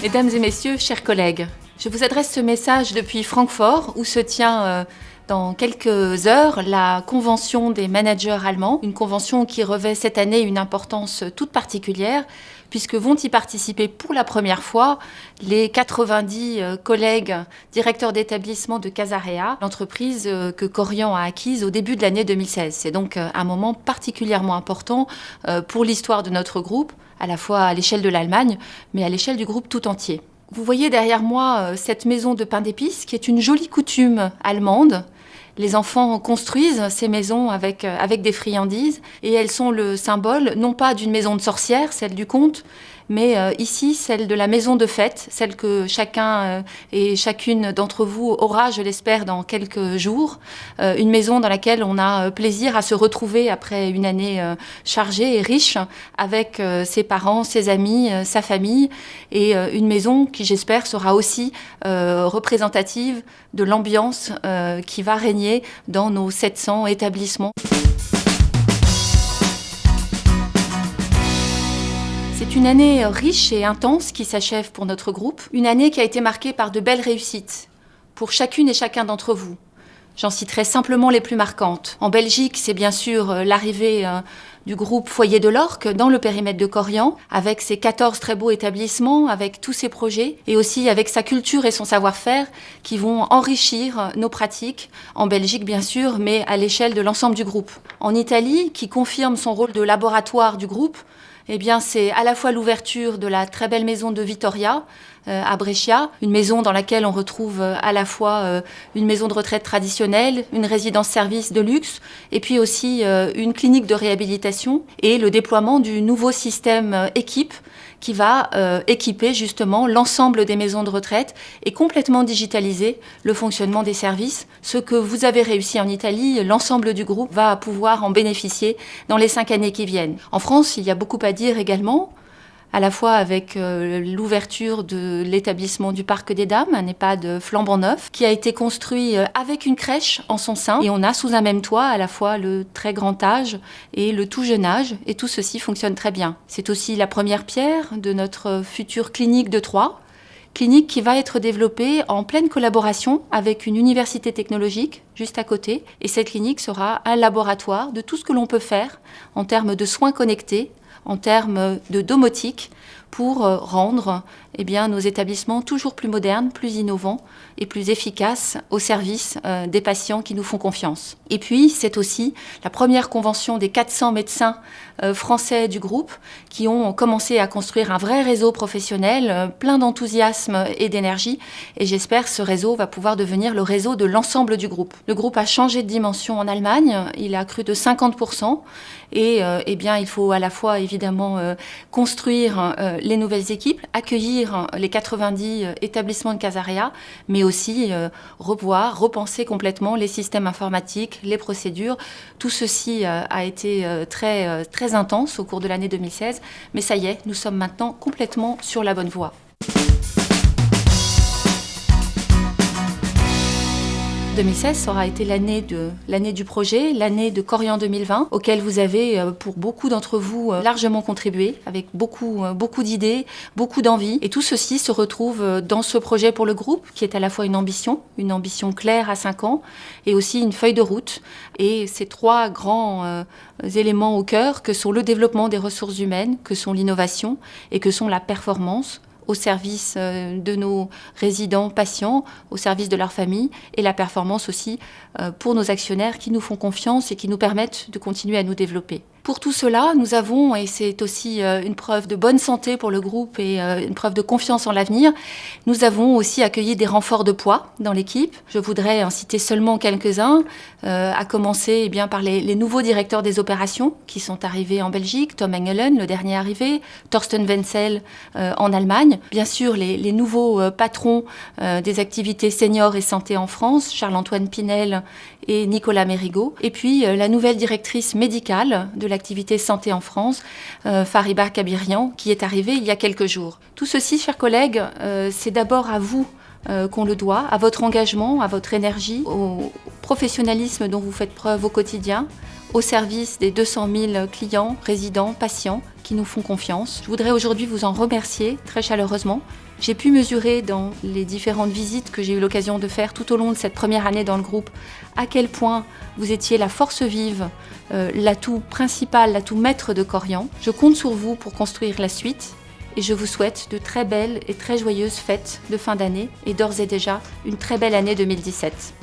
Mesdames et messieurs, chers collègues, je vous adresse ce message depuis Francfort où se tient dans quelques heures la convention des managers allemands, une convention qui revêt cette année une importance toute particulière puisque vont y participer pour la première fois les 90 collègues directeurs d'établissement de Casarea, l'entreprise que Korian a acquise au début de l'année 2016. C'est donc un moment particulièrement important pour l'histoire de notre groupe, à la fois à l'échelle de l'Allemagne, mais à l'échelle du groupe tout entier. Vous voyez derrière moi cette maison de pain d'épices qui est une jolie coutume allemande. Les enfants construisent ces maisons avec des friandises et elles sont le symbole non pas d'une maison de sorcières, celle du conte, mais ici celle de la maison de fête, celle que chacun et chacune d'entre vous aura, je l'espère, dans quelques jours. Une maison dans laquelle on a plaisir à se retrouver après une année chargée et riche avec ses parents, ses amis, sa famille, et une maison qui, j'espère, sera aussi représentative de l'ambiance qui va régner dans nos 700 établissements. C'est une année riche et intense qui s'achève pour notre groupe, une année qui a été marquée par de belles réussites pour chacune et chacun d'entre vous. J'en citerai simplement les plus marquantes. En Belgique, c'est bien sûr l'arrivée du groupe Foyer de l'Orque dans le périmètre de Korian, avec ses 14 très beaux établissements, avec tous ses projets, et aussi avec sa culture et son savoir-faire qui vont enrichir nos pratiques, en Belgique bien sûr, mais à l'échelle de l'ensemble du groupe. En Italie, qui confirme son rôle de laboratoire du groupe, eh bien, c'est à la fois l'ouverture de la très belle maison de Vittoria à Brescia, une maison dans laquelle on retrouve à la fois une maison de retraite traditionnelle, une résidence-service de luxe, et puis aussi une clinique de réhabilitation et le déploiement du nouveau système équipe qui va équiper justement l'ensemble des maisons de retraite et complètement digitaliser le fonctionnement des services. Ce que vous avez réussi en Italie, l'ensemble du groupe va pouvoir en bénéficier dans les 5 années qui viennent. En France, il y a beaucoup à dire également, à la fois avec l'ouverture de l'établissement du Parc des Dames, un EHPAD flambant neuf, qui a été construit avec une crèche en son sein. Et on a sous un même toit à la fois le très grand âge et le tout jeune âge. Et tout ceci fonctionne très bien. C'est aussi la première pierre de notre future clinique de Troyes. Clinique qui va être développée en pleine collaboration avec une université technologique juste à côté. Et cette clinique sera un laboratoire de tout ce que l'on peut faire en termes de soins connectés, en termes de domotique, pour rendre nos établissements toujours plus modernes, plus innovants et plus efficaces au service des patients qui nous font confiance. Et puis, c'est aussi la première convention des 400 médecins français du groupe qui ont commencé à construire un vrai réseau professionnel, plein d'enthousiasme et d'énergie. Et j'espère que ce réseau va pouvoir devenir le réseau de l'ensemble du groupe. Le groupe a changé de dimension en Allemagne, il a cru de 50%. Et il faut à la fois évidemment construire les nouvelles équipes, accueillir les 90 établissements de Casarea, mais aussi revoir, repenser complètement les systèmes informatiques, les procédures. Tout ceci a été très intense au cours de l'année 2016, mais ça y est, nous sommes maintenant complètement sur la bonne voie. 2016 aura été l'année du projet, l'année de Korian 2020, auquel vous avez, pour beaucoup d'entre vous, largement contribué, avec beaucoup d'idées, beaucoup d'envie. Et tout ceci se retrouve dans ce projet pour le groupe, qui est à la fois une ambition claire à 5 ans, et aussi une feuille de route. Et ces 3 grands éléments au cœur, que sont le développement des ressources humaines, que sont l'innovation et que sont la performance, au service de nos résidents patients, au service de leur famille, et la performance aussi pour nos actionnaires qui nous font confiance et qui nous permettent de continuer à nous développer. Pour tout cela, nous avons, et c'est aussi une preuve de bonne santé pour le groupe et une preuve de confiance en l'avenir, nous avons aussi accueilli des renforts de poids dans l'équipe. Je voudrais en citer seulement quelques-uns, à commencer par les nouveaux directeurs des opérations qui sont arrivés en Belgique, Tom Engelen, le dernier arrivé, Thorsten Wenzel en Allemagne. Bien sûr, les nouveaux patrons des activités seniors et santé en France, Charles-Antoine Pinel et Nicolas Mérigot. Et puis la nouvelle directrice médicale de l'activité santé en France, Fariba Kabirian, qui est arrivée il y a quelques jours. Tout ceci, chers collègues, c'est d'abord à vous qu'on le doit, à votre engagement, à votre énergie, au professionnalisme dont vous faites preuve au quotidien, au service des 200 000 clients, résidents, patients qui nous font confiance. Je voudrais aujourd'hui vous en remercier très chaleureusement. J'ai pu mesurer dans les différentes visites que j'ai eu l'occasion de faire tout au long de cette première année dans le groupe à quel point vous étiez la force vive, l'atout principal, l'atout maître de Korian. Je compte sur vous pour construire la suite et je vous souhaite de très belles et très joyeuses fêtes de fin d'année et d'ores et déjà une très belle année 2017.